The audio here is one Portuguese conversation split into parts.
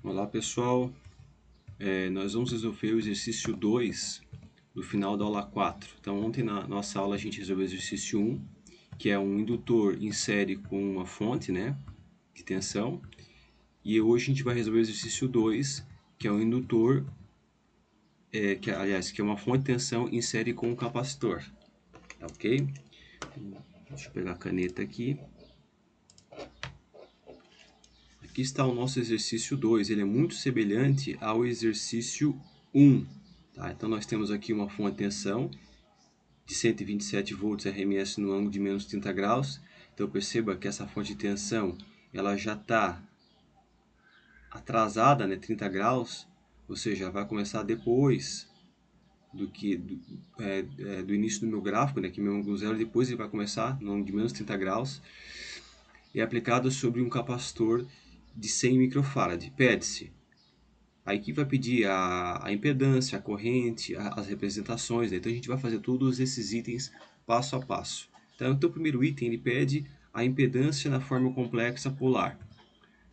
Olá pessoal, nós vamos resolver o exercício 2 do final da aula 4. Então ontem na nossa aula a gente resolveu o exercício 1, que é um indutor em série com uma fonte, né, de tensão. E hoje a gente vai resolver o exercício 2, que é um indutor, que é uma fonte de tensão em série com um capacitor. Tá ok? Deixa eu pegar a caneta aqui. Aqui está o nosso exercício 2, ele é muito semelhante ao exercício 1. Tá? Então nós temos aqui uma fonte de tensão de 127 volts RMS no ângulo de menos 30 graus. Então perceba que essa fonte de tensão ela já está atrasada, né, 30 graus, ou seja, ela vai começar depois do início do meu gráfico, né, que meu ângulo zero, depois ele vai começar no ângulo de menos 30 graus. É aplicado sobre um capacitor de 100 microfarad. Pede-se. A equipe vai pedir a impedância, a corrente, as representações, né? Então a gente vai fazer todos esses itens passo a passo. Então o primeiro item ele pede a impedância na forma complexa polar.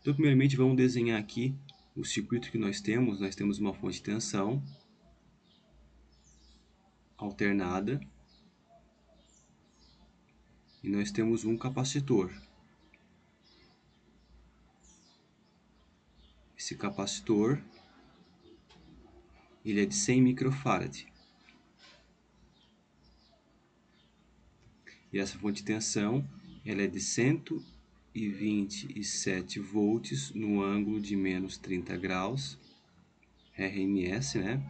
Então primeiramente vamos desenhar aqui o circuito que nós temos. Nós temos uma fonte de tensão alternada e nós temos um capacitor. Esse capacitor ele é de 100 microfarad. E essa fonte de tensão ela é de 127 volts no ângulo de menos 30 graus, RMS, né?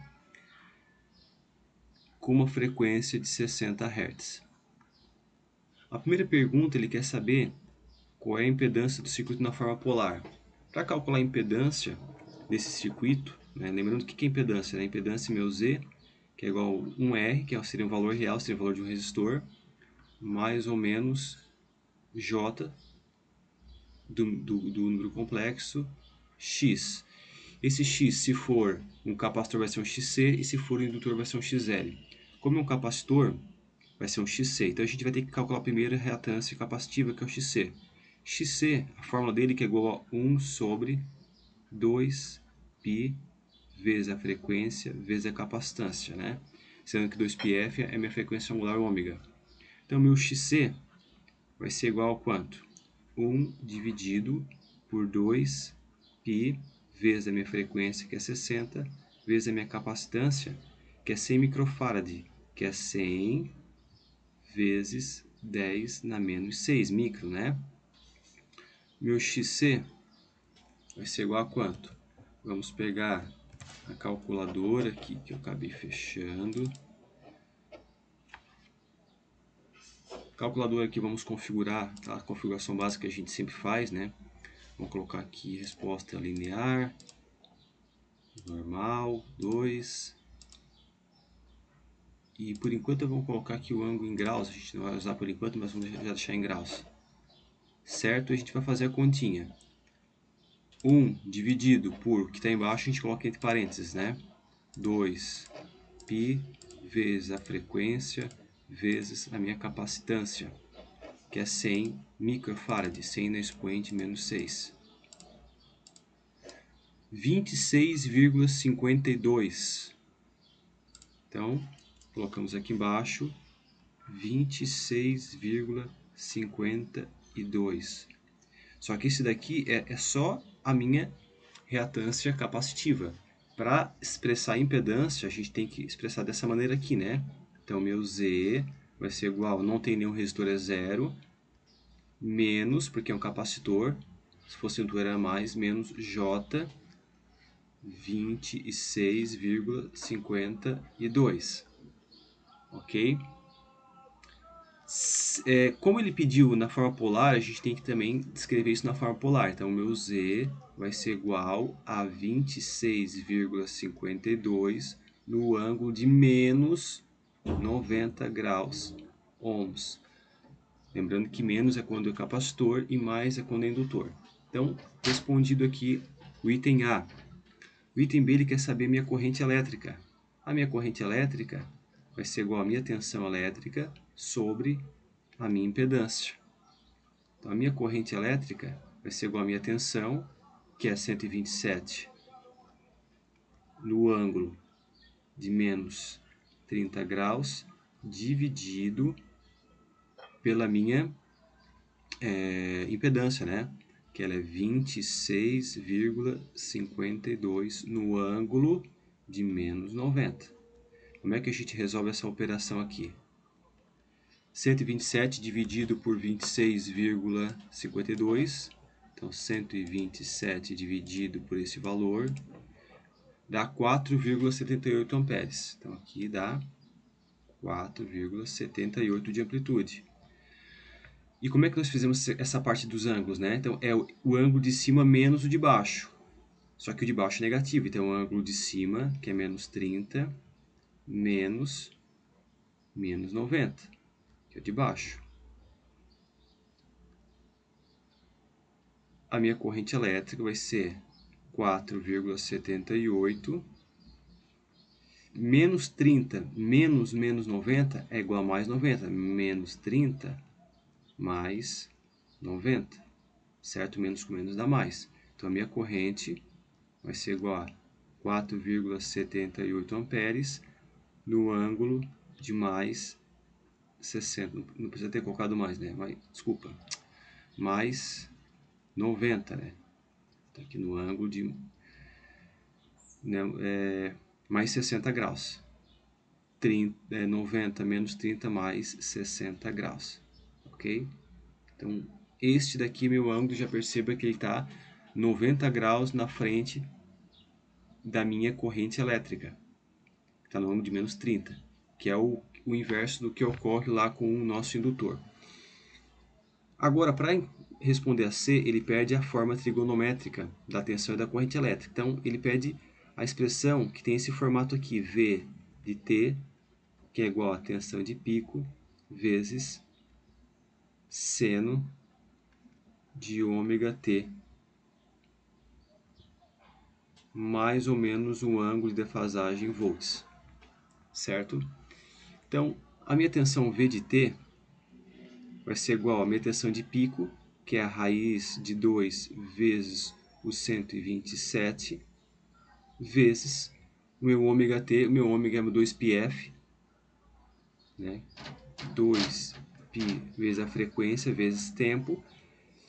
Com uma frequência de 60 Hz. A primeira pergunta ele quer saber qual é a impedância do circuito na forma polar. Para calcular a impedância desse circuito, né, lembrando que é impedância? A impedância meu Z, que é igual a 1R, que seria um valor real, seria o valor de um resistor, mais ou menos J do número complexo X. Esse X, se for um capacitor, vai ser um XC, e se for um indutor, vai ser um XL. Como é um capacitor, vai ser um XC. Então a gente vai ter que calcular primeiro a reatância capacitiva, que é o XC. XC, a fórmula dele que é igual a 1 sobre 2π vezes a frequência vezes a capacitância, né? Sendo que 2πf é minha frequência angular ômega. Então meu XC vai ser igual a quanto? 1 dividido por 2π vezes a minha frequência, que é 60, vezes a minha capacitância, que é 100 microfarad, que é 100 vezes 10 na menos 6 micro, né? Meu XC vai ser igual a quanto? Vamos pegar a calculadora aqui, que eu acabei fechando. Calculadora aqui, vamos configurar a configuração básica que a gente sempre faz, né? Vamos colocar aqui resposta linear, normal, 2. E por enquanto vamos colocar aqui o ângulo em graus. A gente não vai usar por enquanto, mas vamos já deixar em graus. Certo? A gente vai fazer a continha. 1 dividido por, que está embaixo, a gente coloca entre parênteses, né? 2π vezes a frequência vezes a minha capacitância, que é 100 microfarad, 100 na expoente menos 6. 26,52. Então, colocamos aqui embaixo 26,52. Só que esse daqui é só a minha reatância capacitiva. Para expressar a impedância, a gente tem que expressar dessa maneira aqui, né? Então, meu Z vai ser igual, não tem nenhum resistor, é zero, menos, porque é um capacitor, se fosse um indutor era mais, menos J, 26,52. Ok? Como ele pediu na forma polar, a gente tem que também descrever isso na forma polar. Então, o meu Z vai ser igual a 26,52 no ângulo de menos 90 graus ohms. Lembrando que menos é quando é capacitor e mais é quando é indutor. Então, respondido aqui o item A. O item B ele quer saber a minha corrente elétrica. A minha corrente elétrica vai ser igual a minha tensão elétrica sobre a minha impedância. Então, a minha corrente elétrica vai ser igual a minha tensão, que é 127 no ângulo de menos 30 graus, dividido pela minha impedância, né? Que ela é 26,52 no ângulo de menos 90. Como é que a gente resolve essa operação aqui? 127 dividido por 26,52. Então, 127 dividido por esse valor dá 4,78 amperes. Então, aqui dá 4,78 de amplitude. E como é que nós fizemos essa parte dos ângulos, né? Então, é o ângulo de cima menos o de baixo. Só que o de baixo é negativo. Então, o ângulo de cima, que é menos 30, menos 90, que é o de baixo. A minha corrente elétrica vai ser 4,78. Menos 30 menos 90 é igual a mais 90. Menos 30 mais 90. Certo? Menos com menos dá mais. Então, a minha corrente vai ser igual a 4,78 amperes no ângulo de mais 60. Não precisa ter colocado mais, né? Desculpa. Mais 90, né? Está aqui no ângulo de mais 60 graus. 90 menos 30 mais 60 graus. Ok? Então, este daqui, meu ângulo, já perceba que ele está 90 graus na frente da minha corrente elétrica. Está no ângulo de menos 30, que é o inverso do que ocorre lá com o nosso indutor. Agora, para responder a C, ele pede a forma trigonométrica da tensão e da corrente elétrica. Então, ele pede a expressão que tem esse formato aqui, V de T, que é igual a tensão de pico, vezes seno de ômega T, mais ou menos um ângulo de defasagem em volts, certo? Então, a minha tensão V de T vai ser igual à minha tensão de pico, que é a raiz de 2 vezes o 127, vezes o meu ômega T, o meu ômega é 2πf, né? 2π vezes a frequência vezes tempo.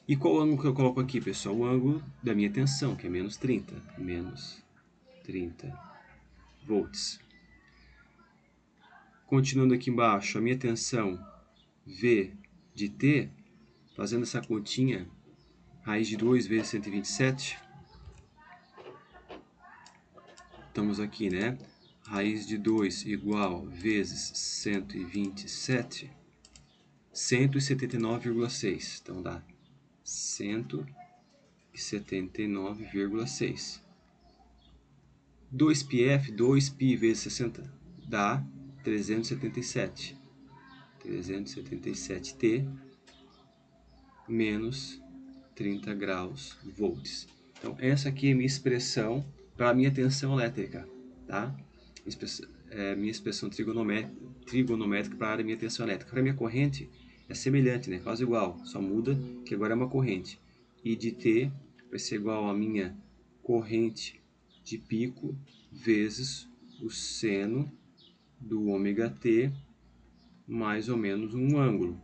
E qual o ângulo que eu coloco aqui, pessoal? O ângulo da minha tensão, que é menos 30. Menos 30 volts. Continuando aqui embaixo, a minha tensão V de T, fazendo essa continha, raiz de 2 vezes 127. Estamos aqui, né? Raiz de 2 igual vezes 127, 179,6. Então, dá 179,6. 2πf, 2π vezes 60, dá 377. 377T menos 30 graus volts. Então, essa aqui é a minha expressão para a minha tensão elétrica, tá? Minha expressão trigonométrica para a minha tensão elétrica. Para a minha corrente, é semelhante, né? Quase igual, só muda que agora é uma corrente. I de T vai ser igual a minha corrente de pico vezes o seno do ômega T mais ou menos um ângulo,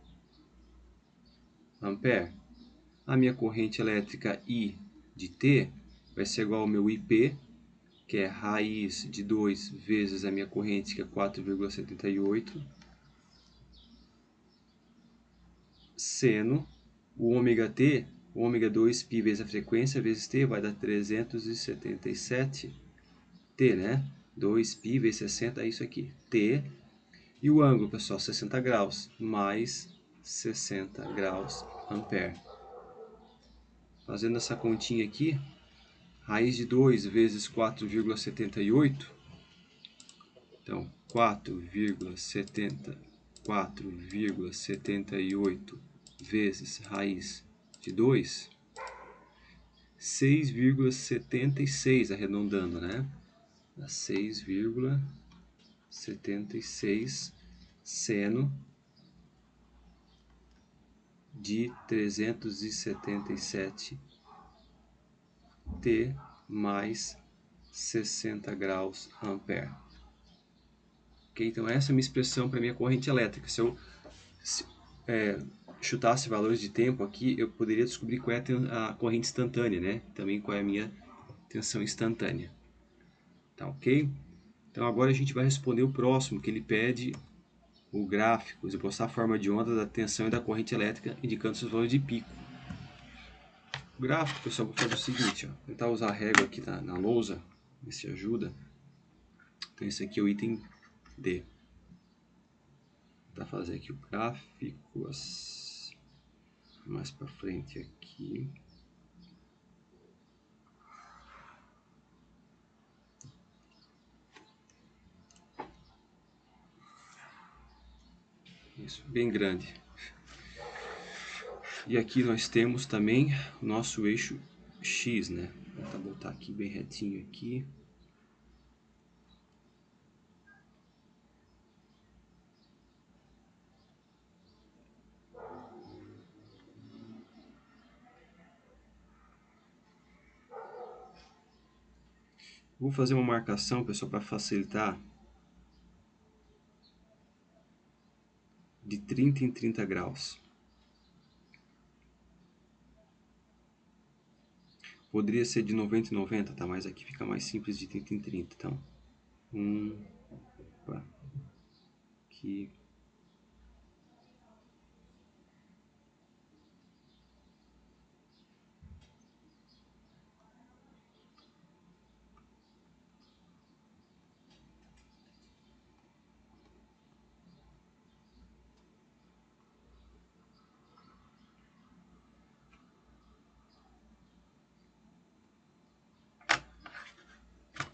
ampere. A minha corrente elétrica I de T vai ser igual ao meu IP, que é raiz de 2 vezes a minha corrente, que é 4,78, seno, o ômega T, o ômega 2π vezes a frequência vezes T vai dar 377 T, né? 2π vezes 60 é isso aqui, T. E o ângulo, pessoal, 60 graus, mais 60 graus ampere. Fazendo essa continha aqui, raiz de 2 vezes 4,78, então 4,78 vezes raiz de 2, 6,76 arredondando, né? 6,76 seno de 377 T mais 60 graus ampere. Ok? Então essa é a minha expressão para minha corrente elétrica. Se eu chutasse valores de tempo aqui, eu poderia descobrir qual é a corrente instantânea, né? Também qual é a minha tensão instantânea. Tá ok? Então agora a gente vai responder o próximo, que ele pede o gráfico, esboçar a forma de onda da tensão e da corrente elétrica, indicando seus valores de pico. O gráfico, pessoal, vou fazer o seguinte, ó, tentar usar a régua aqui na lousa, ver se ajuda. Então esse aqui é o item D. Vou fazer aqui o gráfico, mais para frente aqui. Isso, bem grande. E aqui nós temos também o nosso eixo X, né? Vou tentar botar aqui bem retinho aqui. Vou fazer uma marcação, pessoal, para facilitar, de 30 em 30 graus. Poderia ser de 90 em 90, tá? Mas aqui fica mais simples de 30 em 30. Então, opa, aqui.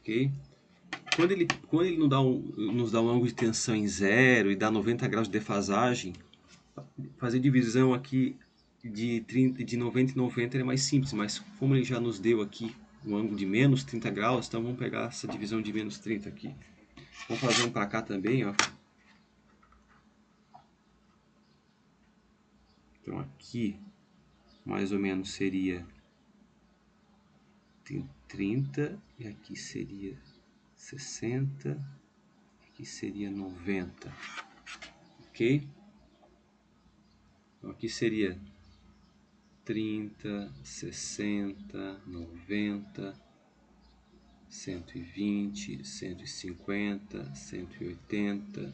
Ok? Quando ele nos dá um ângulo de tensão em 0 e dá 90 graus de defasagem, fazer divisão aqui de 90 em 90 é mais simples, mas como ele já nos deu aqui um ângulo de menos 30 graus, então vamos pegar essa divisão de menos 30 aqui. Vamos fazer um para cá também, ó. Então aqui, mais ou menos, seria 30, e aqui seria 60, aqui seria 90, ok? Então aqui seria 30, 60, 90, 120, 150, 180,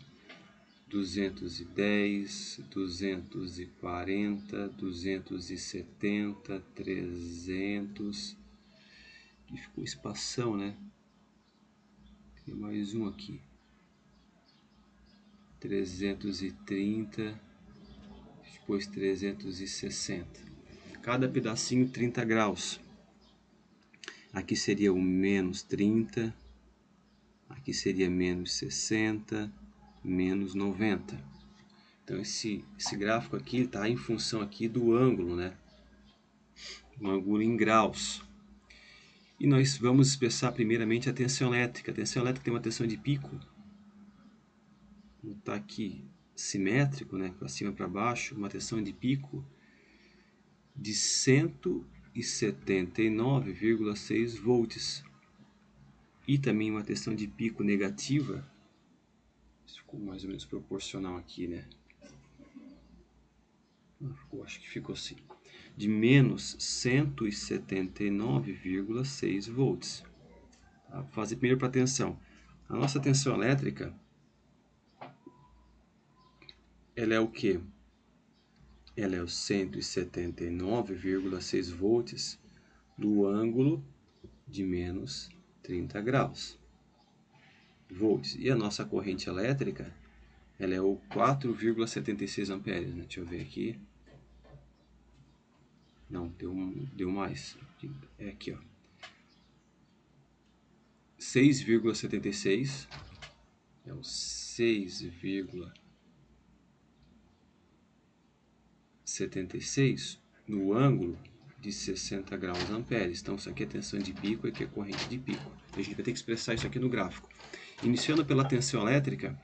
210, 240, 270, 300. Aqui ficou espação, né? Tem mais um aqui. 330, depois 360. Cada pedacinho 30 graus. Aqui seria o menos 30, aqui seria menos 60, menos 90. Então esse gráfico aqui está em função aqui do ângulo, né? O ângulo em graus. E nós vamos expressar primeiramente a tensão elétrica. A tensão elétrica tem uma tensão de pico. Está aqui simétrico, né? Para cima e para baixo, uma tensão de pico de 179,6 volts. E também uma tensão de pico negativa, ficou mais ou menos proporcional aqui, né? Acho que ficou assim, de menos 179,6 volts. Tá? Vou fazer primeiro para a tensão. A nossa tensão elétrica, ela é o quê? Ela é os 179,6 volts do ângulo de menos 30 graus. Volts. E a nossa corrente elétrica, ela é o 4,76 amperes, né? Deixa eu ver aqui. Não, deu mais. É aqui, ó. 6,76. É o 6,76 no ângulo de 60 graus amperes. Então, isso aqui é tensão de pico e aqui é corrente de pico. A gente vai ter que expressar isso aqui no gráfico. Iniciando pela tensão elétrica,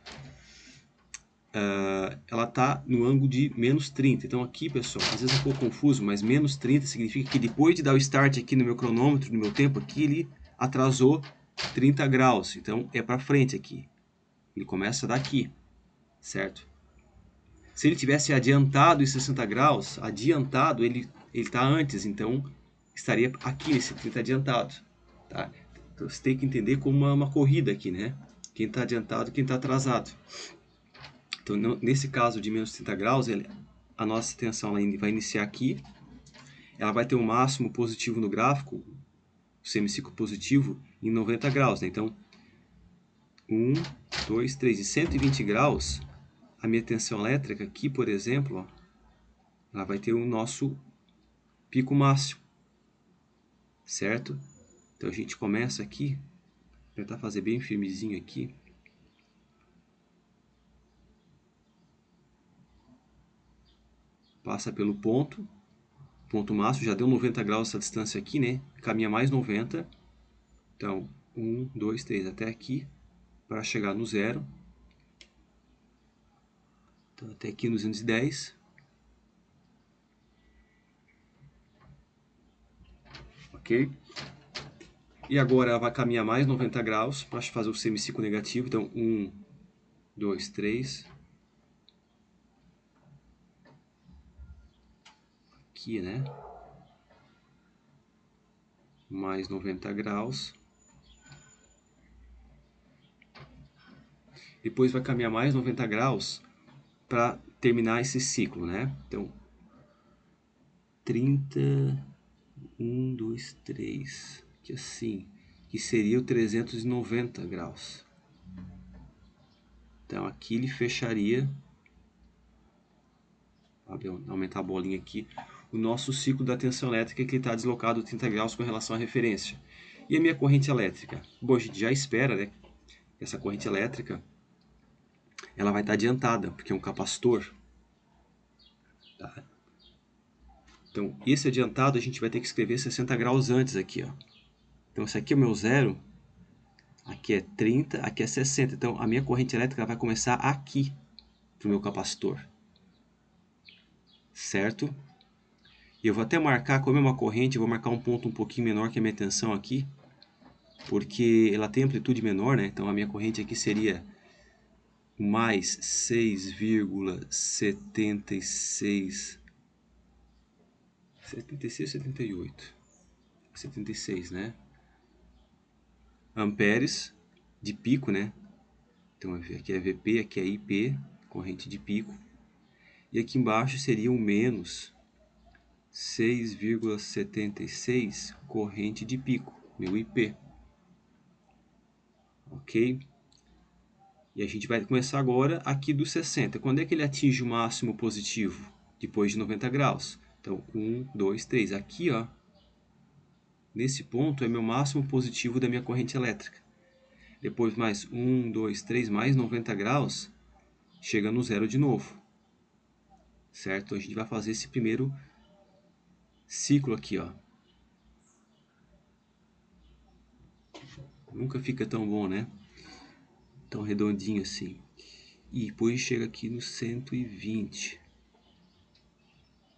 ela está no ângulo de menos 30. Então aqui, pessoal, às vezes é um pouco confuso, mas menos 30 significa que depois de dar o start aqui no meu cronômetro, no meu tempo aqui, ele atrasou 30 graus, então é para frente aqui. Ele começa daqui, certo? Se ele tivesse adiantado em 60 graus, adiantado, ele está antes, então estaria aqui nesse 30 adiantado. Tá? Então você tem que entender como uma corrida aqui, né? Quem está adiantado, quem está atrasado. Então, nesse caso de menos 30 graus, a nossa tensão vai iniciar aqui. Ela vai ter um máximo positivo no gráfico, o semiciclo positivo, em 90 graus. Né? Então, 1, 2, 3. Em 120 graus, a minha tensão elétrica aqui, por exemplo, ó, ela vai ter o nosso pico máximo. Certo? Então, a gente começa aqui. Vou tentar fazer bem firmezinho aqui. Passa pelo ponto máximo, já deu 90 graus essa distância aqui, né? Caminha mais 90. Então, 1, 2, 3, até aqui, para chegar no zero. Então, até aqui nos 210. Ok? E agora ela vai caminhar mais 90 graus para fazer o semiciclo negativo. Então, 1, 2, 3. Aqui, né? Mais 90 graus. Depois vai caminhar mais 90 graus para terminar esse ciclo, né? Então, 30, 1, 2, 3. Aqui assim, que seria o 390 graus. Então, aqui ele fecharia, vou aumentar a bolinha aqui, o nosso ciclo da tensão elétrica, que está deslocado 30 graus com relação à referência. E a minha corrente elétrica? Bom, a gente já espera, né? Essa corrente elétrica, ela vai estar adiantada, porque é um capacitor. Tá? Então, esse adiantado a gente vai ter que escrever 60 graus antes aqui, ó. Então, esse aqui é o meu zero, aqui é 30, aqui é 60. Então, a minha corrente elétrica vai começar aqui, para o meu capacitor. Certo? E eu vou até marcar, como é uma corrente, eu vou marcar um ponto um pouquinho menor que a minha tensão aqui, porque ela tem amplitude menor, né? Então a minha corrente aqui seria mais 6,76, 76 ou 78? 76, né? Amperes de pico, né? Então aqui é VP, aqui é IP, corrente de pico. E aqui embaixo seria o menos 6,76, corrente de pico, meu IP. Ok? E a gente vai começar agora aqui do 60. Quando é que ele atinge o máximo positivo? Depois de 90 graus. Então, 1, 2, 3. Aqui, ó, nesse ponto é meu máximo positivo da minha corrente elétrica. Depois mais 1, 2, 3, mais 90 graus, chega no zero de novo. Certo? A gente vai fazer esse primeiro ciclo aqui, ó. Nunca fica tão bom, né? Tão redondinho assim. E depois chega aqui no 120.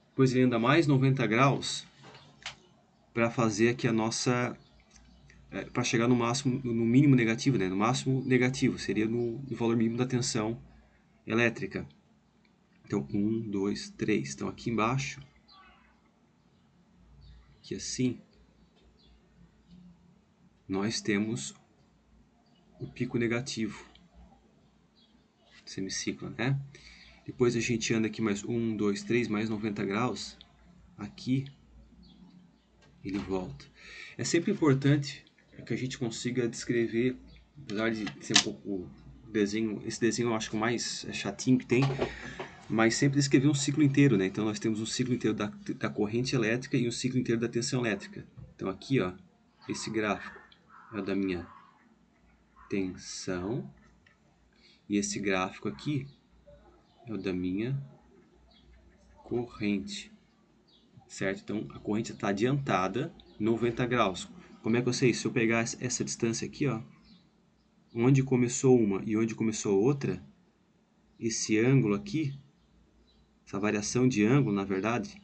Depois ele anda mais 90 graus para fazer aqui a nossa... para chegar no máximo, no mínimo negativo, né? No máximo negativo, seria no valor mínimo da tensão elétrica. Então, 1, 2, 3. Então, aqui embaixo, aqui assim, nós temos o pico negativo, semiciclo, né? Depois a gente anda aqui mais 1, 2, 3, mais 90 graus. Aqui, ele volta. É sempre importante que a gente consiga descrever, apesar de ser um pouco desenho, esse desenho eu acho que o mais chatinho que tem, mas sempre descrever um ciclo inteiro, né? Então nós temos um ciclo inteiro da corrente elétrica e um ciclo inteiro da tensão elétrica. Então aqui, ó, esse gráfico é o da minha tensão e esse gráfico aqui é o da minha corrente, certo? Então a corrente está adiantada 90 graus. Como é que eu sei? Se eu pegar essa distância aqui, ó, onde começou uma e onde começou outra, esse ângulo aqui, essa variação de ângulo, na verdade,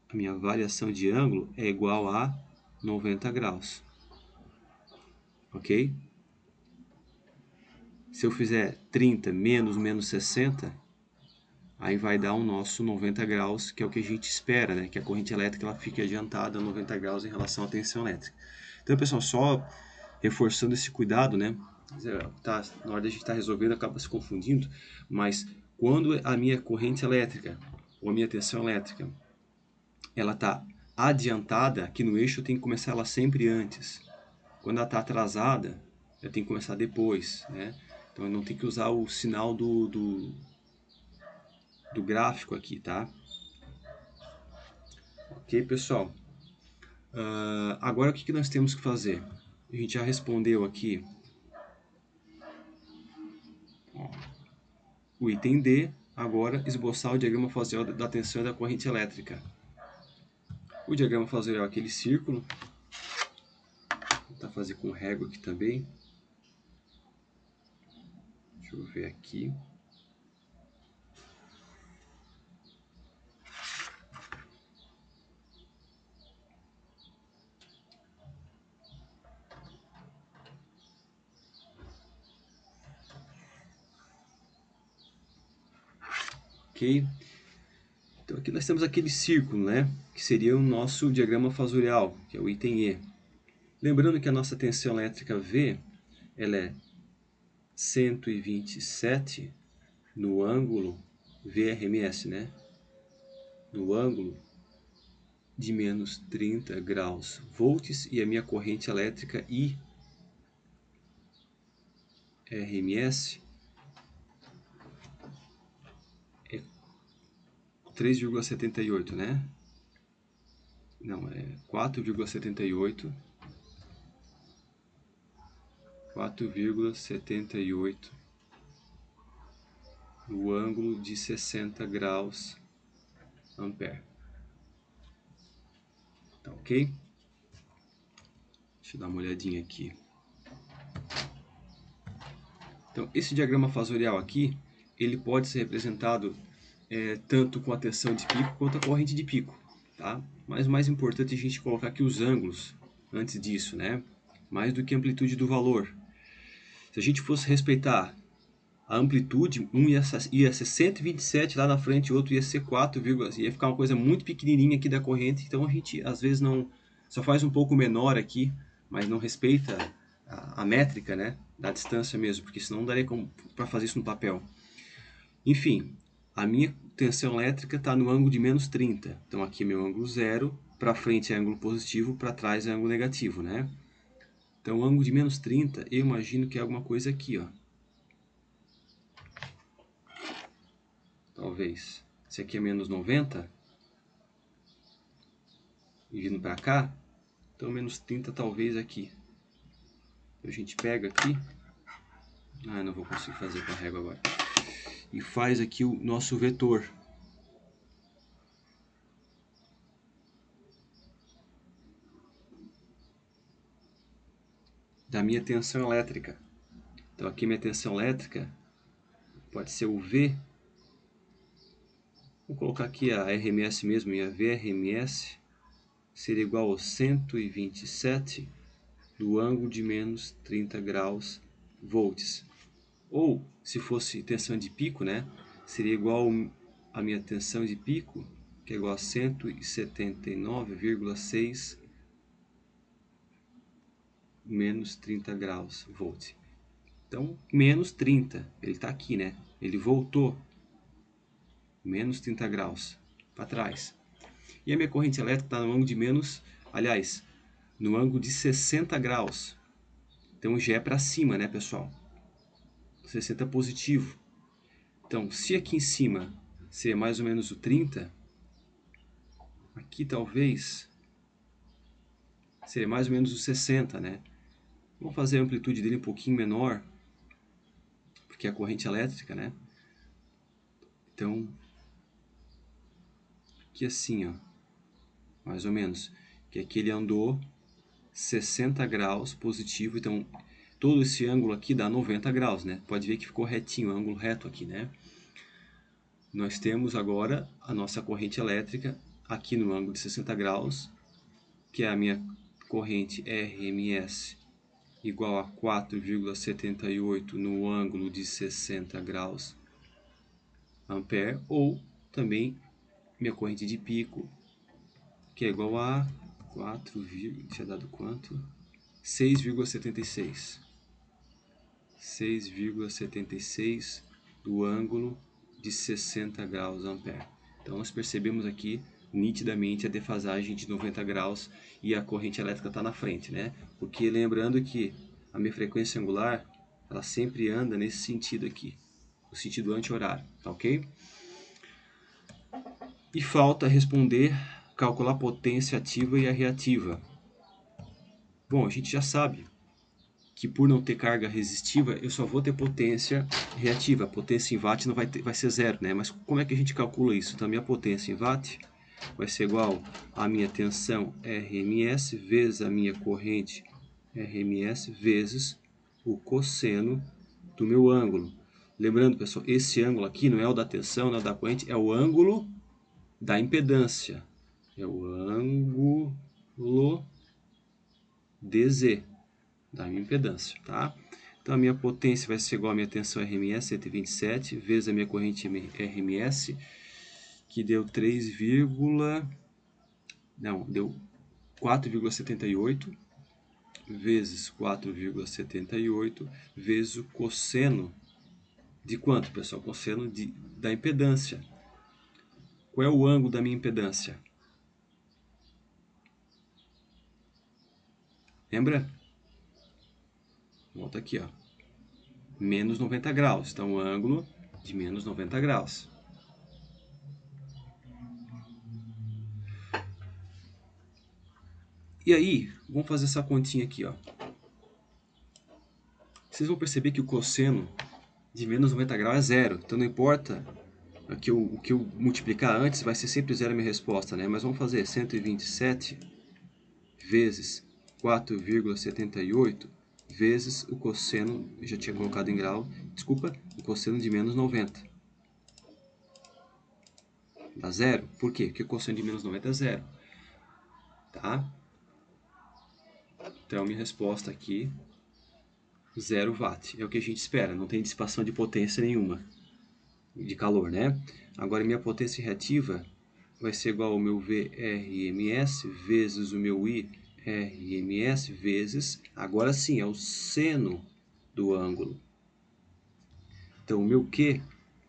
a minha variação de ângulo é igual a 90 graus. Ok? Se eu fizer 30 menos 60, aí vai dar o nosso 90 graus, que é o que a gente espera, né? Que a corrente elétrica ela fique adiantada a 90 graus em relação à tensão elétrica. Então, pessoal, só reforçando esse cuidado, né? Tá, na hora de a gente estar resolvendo, acaba se confundindo, mas quando a minha corrente elétrica ou a minha tensão elétrica ela está adiantada, aqui no eixo eu tenho que começar ela sempre antes. Quando ela está atrasada, eu tenho que começar depois, né? Então eu não tenho que usar o sinal do gráfico aqui, tá? Ok, pessoal? Agora o que nós temos que fazer? A gente já respondeu aqui o item D, agora esboçar o diagrama facial da tensão e da corrente elétrica. O diagrama facial é aquele círculo. Vou tentar fazer com régua aqui também. Deixa eu ver aqui. Ok? Então aqui nós temos aquele círculo, né? Que seria o nosso diagrama fasorial, que é o item E. Lembrando que a nossa tensão elétrica V, ela é 127 no ângulo VRMS, né? No ângulo de menos 30 graus volts, e a minha corrente elétrica IRMS é 3,78, né? Não, é 4,78. 4,78 no ângulo de 60 graus ampere. Tá ok? Deixa eu dar uma olhadinha aqui. Então, esse diagrama fasorial aqui, ele pode ser representado tanto com a tensão de pico quanto a corrente de pico, tá? Mas o mais importante é a gente colocar aqui os ângulos antes disso, né? Mais do que a amplitude do valor. Se a gente fosse respeitar a amplitude, um ia ser 127 lá na frente, o outro ia ser 4, ia ficar uma coisa muito pequenininha aqui da corrente, então a gente às vezes não só faz um pouco menor aqui, mas não respeita a métrica, né, da distância mesmo, porque senão não daria para fazer isso no papel. Enfim, a minha tensão elétrica está no ângulo de menos 30, então aqui é meu ângulo zero, para frente é ângulo positivo, para trás é ângulo negativo, né? Então o ângulo de menos 30, eu imagino que é alguma coisa aqui, ó. Talvez. Esse aqui é menos 90. E vindo para cá. Então menos 30 talvez aqui. A gente pega aqui. Ah, não vou conseguir fazer com a régua agora. E faz aqui o nosso vetor. Da minha tensão elétrica. Então aqui minha tensão elétrica pode ser o V. Vou colocar aqui a RMS mesmo, e a VRMS seria igual a 127 do ângulo de menos 30 graus volts. Ou, se fosse tensão de pico, né, seria igual a minha tensão de pico, que é igual a 179,6 menos 30 graus volts. Então, menos 30, ele está aqui, né? Ele voltou menos 30 graus para trás. E a minha corrente elétrica está no ângulo de no ângulo de 60 graus. Então já é para cima, né, pessoal? 60 positivo. Então, se aqui em cima ser mais ou menos o 30, aqui talvez seria mais ou menos o 60, né? Vamos fazer a amplitude dele um pouquinho menor, porque é a corrente elétrica, né? Então, aqui assim, ó, mais ou menos, que aqui ele andou 60 graus positivo, então todo esse ângulo aqui dá 90 graus, né? Pode ver que ficou retinho, ângulo reto aqui, né? Nós temos agora a nossa corrente elétrica aqui no ângulo de 60 graus, que é a minha corrente RMS igual a 4,78 no ângulo de 60 graus ampere, ou também minha corrente de pico, que é igual a 4, tinha dado quanto? 6,76. 6,76 do ângulo de 60 graus ampere. Então nós percebemos aqui nitidamente a defasagem de 90 graus e a corrente elétrica está na frente, né? Porque lembrando que a minha frequência angular, ela sempre anda nesse sentido aqui, no sentido anti-horário, tá ok? E falta responder, calcular a potência ativa e a reativa. Bom, a gente já sabe que por não ter carga resistiva, eu só vou ter potência reativa. A potência em watt não vai ser zero, né? Mas como é que a gente calcula isso? Então, a minha potência em watt vai ser igual à minha tensão RMS vezes a minha corrente RMS vezes o cosseno do meu ângulo. Lembrando, pessoal, esse ângulo aqui não é o da tensão, não é o da corrente, é o ângulo da impedância. É o ângulo DZ da minha impedância, tá? Então a minha potência vai ser igual à minha tensão RMS, 127, vezes a minha corrente RMS, que deu 4,78, vezes 4,78, vezes o cosseno de quanto, pessoal? Cosseno da impedância. Qual é o ângulo da minha impedância? Lembra? Volta aqui, ó. Menos 90 graus. Então, o ângulo de menos 90 graus. E aí, vamos fazer essa continha aqui, ó. Vocês vão perceber que o cosseno de menos 90 graus é zero. Então, não importa o que eu multiplicar antes, vai ser sempre zero a minha resposta, né? Mas vamos fazer 127 vezes 4,78 vezes o cosseno, eu já tinha colocado em grau, desculpa, o cosseno de menos 90. Dá zero. Por quê? Porque o cosseno de menos 90 é zero. Tá? Então, minha resposta aqui, 0 watt. É o que a gente espera, não tem dissipação de potência nenhuma, de calor, né? Agora, minha potência reativa vai ser igual ao meu VRMS vezes o meu IRMS vezes, agora sim, é o seno do ângulo. Então, o meu Q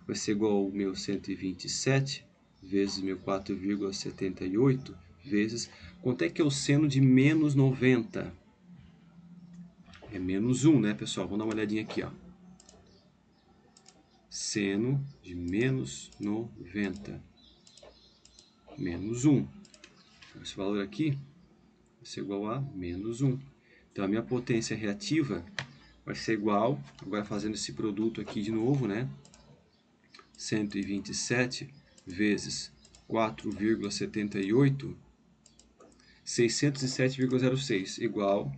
vai ser igual ao meu 127 vezes o meu 4,78 vezes... Quanto é que é o seno de menos 90? É menos 1, né, pessoal? Vamos dar uma olhadinha aqui, ó. Seno de menos 90. Menos 1. Esse valor aqui vai ser igual a menos 1. Então, a minha potência reativa vai ser igual, agora fazendo esse produto aqui de novo, né? 127 vezes 4,78, 607,06, igual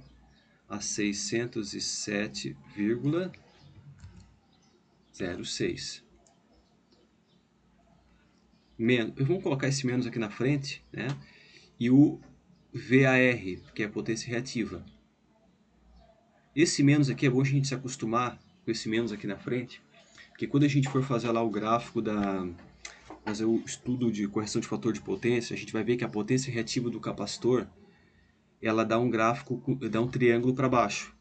a 607,06. Vamos colocar esse menos aqui na frente, né? E o VAR, que é a potência reativa. Esse menos aqui é bom a gente se acostumar com esse menos aqui na frente, porque quando a gente for fazer lá o gráfico fazer o estudo de correção de fator de potência, a gente vai ver que a potência reativa do capacitor, ela dá um gráfico, dá um triângulo para baixo.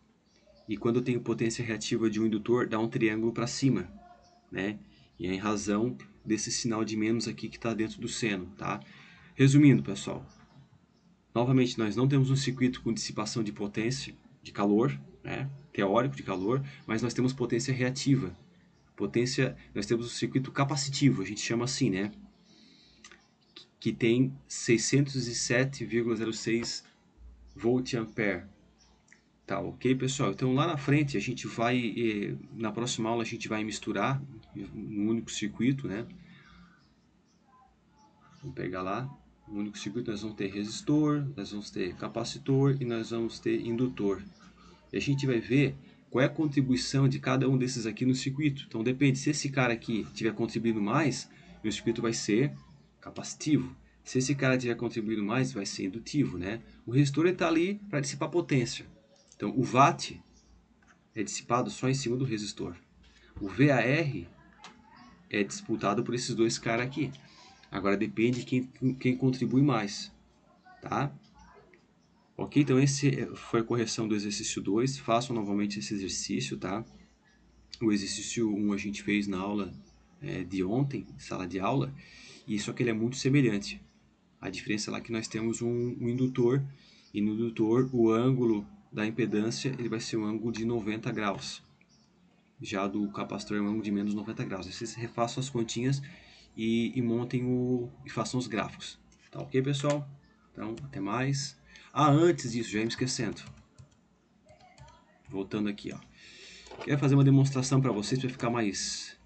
E quando eu tenho potência reativa de um indutor, dá um triângulo para cima, né? E é em razão desse sinal de menos aqui que está dentro do seno, tá? Resumindo, pessoal, novamente, nós não temos um circuito com dissipação de potência, de calor, né? Teórico de calor, mas nós temos potência reativa. Nós temos um circuito capacitivo, a gente chama assim, né? Que tem 607,06 volt-ampere. Tá, ok, pessoal? Então, lá na frente, a gente vai, na próxima aula, a gente vai misturar um único circuito, né? Vamos pegar lá. No único circuito nós vamos ter resistor, nós vamos ter capacitor e nós vamos ter indutor. E a gente vai ver qual é a contribuição de cada um desses aqui no circuito. Então depende, se esse cara aqui estiver contribuindo mais, meu circuito vai ser capacitivo. Se esse cara tiver contribuído mais, vai ser indutivo, né? O resistor está ali para dissipar potência. Então, o watt é dissipado só em cima do resistor. O VAR é disputado por esses dois caras aqui. Agora depende de quem contribui mais, tá? Ok, então esse foi a correção do exercício 2. Façam novamente esse exercício, tá? O exercício 1 a gente fez na aula de ontem, sala de aula, e só que ele é muito semelhante. A diferença é lá que nós temos um indutor, e no indutor o ângulo da impedância ele vai ser um ângulo de 90 graus. Já do capacitor é um ângulo de menos 90 graus. Vocês refaçam as continhas e montem e façam os gráficos. Tá ok, pessoal? Então, até mais. Antes disso, já ia me esquecendo. Voltando aqui, ó. Quero fazer uma demonstração para vocês para ficar mais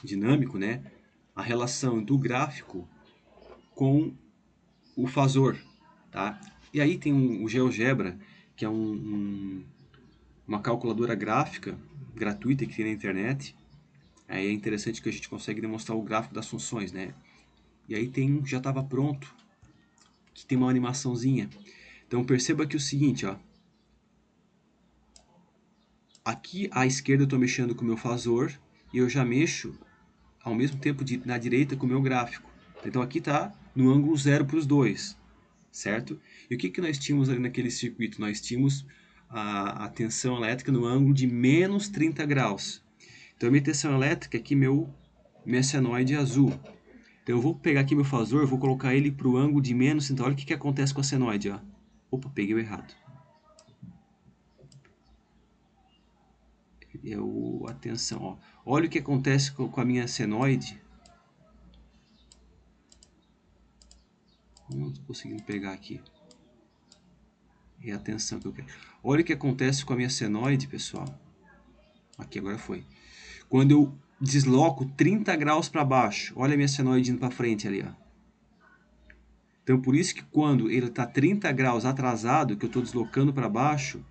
dinâmico, né? A relação do gráfico com o fasor, tá? E aí tem o GeoGebra, que é uma calculadora gráfica gratuita que tem na internet. Aí é interessante que a gente consegue demonstrar o gráfico das funções, né? E aí tem um que já estava pronto, que tem uma animaçãozinha. Então perceba que é o seguinte, ó. Aqui à esquerda eu estou mexendo com o meu fasor e eu já mexo ao mesmo tempo na direita com o meu gráfico. Então aqui está no ângulo 0 para os dois, certo? E o que nós tínhamos ali naquele circuito? Nós tínhamos a tensão elétrica no ângulo de menos 30 graus. Então a minha tensão elétrica aqui, minha senoide azul. Então eu vou pegar aqui meu fasor, eu vou colocar ele para o ângulo de menos 30. Olha o que acontece com a senoide, ó. Opa, peguei o errado. Atenção, ó. Olha o que acontece com a minha senoide. Não estou conseguindo pegar aqui. É a tensão que eu quero. Olha o que acontece com a minha senoide, pessoal. Aqui, agora foi. Quando eu desloco 30 graus para baixo, olha a minha senoide indo para frente ali, ó. Então, por isso que quando ele está 30 graus atrasado, que eu estou deslocando para baixo,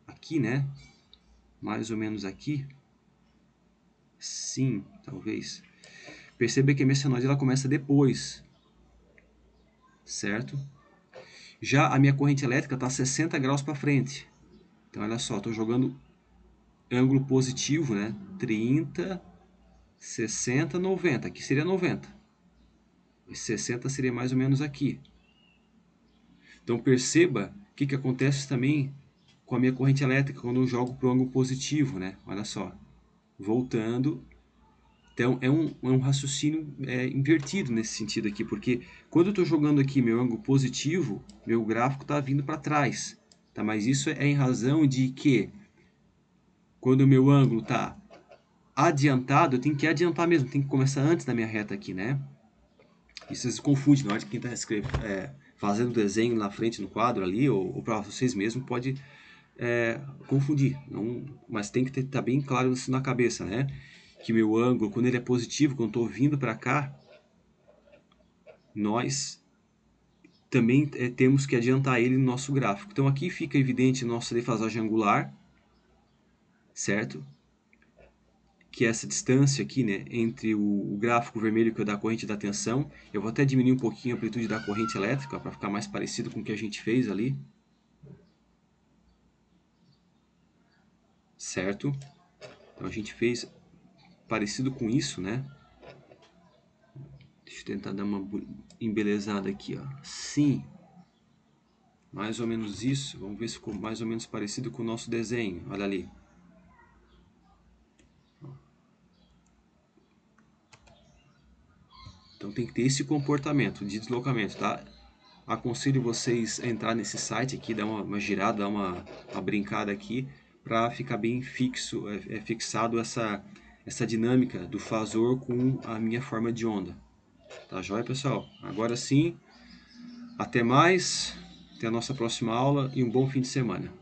aqui, né? Mais ou menos aqui. Sim, talvez. Perceba que a minha senoide ela começa depois. Certo? Já a minha corrente elétrica está 60 graus para frente. Então, olha só, estou jogando ângulo positivo, né? 30, 60, 90. Aqui seria 90. E 60 seria mais ou menos aqui. Então, perceba o que acontece também com a minha corrente elétrica quando eu jogo para o ângulo positivo, né? Olha só. Voltando. Então, é um raciocínio invertido nesse sentido aqui, porque quando eu estou jogando aqui meu ângulo positivo, meu gráfico está vindo para trás. Tá? Mas isso é em razão de que quando o meu ângulo está adiantado, eu tenho que adiantar mesmo, tem que começar antes da minha reta aqui, né? Isso se confunde na hora de quem está fazendo desenho na frente no quadro ali, ou para vocês mesmos, pode confundir. Não, mas tem que estar bem claro isso na cabeça, né? Que meu ângulo, quando ele é positivo, quando eu estou vindo para cá, nós também temos que adiantar ele no nosso gráfico. Então aqui fica evidente nossa defasagem angular, certo? Que é essa distância aqui, né, entre o gráfico vermelho que é da corrente da tensão. Eu vou até diminuir um pouquinho a amplitude da corrente elétrica para ficar mais parecido com o que a gente fez ali. Certo? Então a gente fez parecido com isso, né? Deixa eu tentar dar uma embelezada aqui, ó. Sim. Mais ou menos isso. Vamos ver se ficou mais ou menos parecido com o nosso desenho. Olha ali. Então tem que ter esse comportamento de deslocamento, tá? Aconselho vocês a entrar nesse site aqui, dar uma girada, dar uma brincada aqui, para ficar bem fixado essa dinâmica do fasor com a minha forma de onda. Tá joia, pessoal? Agora sim, até mais, até a nossa próxima aula e um bom fim de semana.